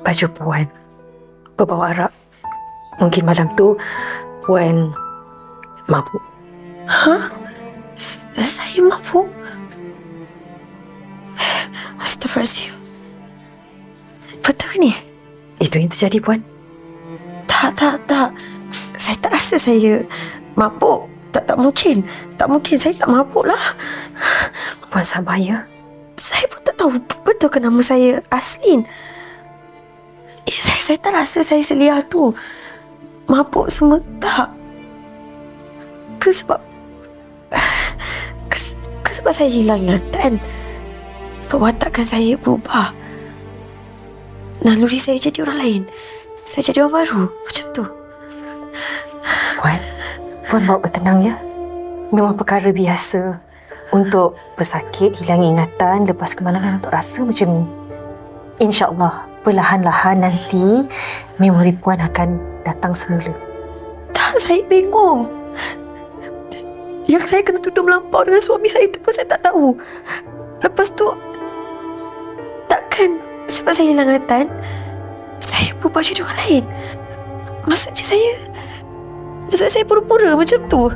baju Puan berbawa arak. Mungkin malam tu Puan mabuk. Hah? Saya mabuk? Astaghfirullahaladzim. Betul ke ni? Itu yang terjadi, Puan. Tak. Saya tak rasa saya mabuk. Tak mungkin. Tak mungkin. Saya tak mabuk lah. Puan sabar ya. Saya pun tak tahu betul ke nama saya Aslin. Saya tak rasa saya selia tu. Mabuk semua tak. Ke sebab saya hilang ingatan. Perwatakan saya berubah. Naluri saya jadi orang lain. Saya jadi orang baru. Macam tu. Puan bawa bertenang ya. Memang perkara biasa untuk pesakit hilang ingatan lepas kemalangan untuk rasa macam ni. InsyaAllah perlahan-lahan nanti memori Puan akan datang semula. Tak, saya bingung. Yang saya kena tuduh melampau dengan suami saya tu pun saya tak tahu. Lepas tu, takkan sebab saya hilang ingatan, saya berubah jadi orang lain. Maksudnya saya pura-pura macam tu.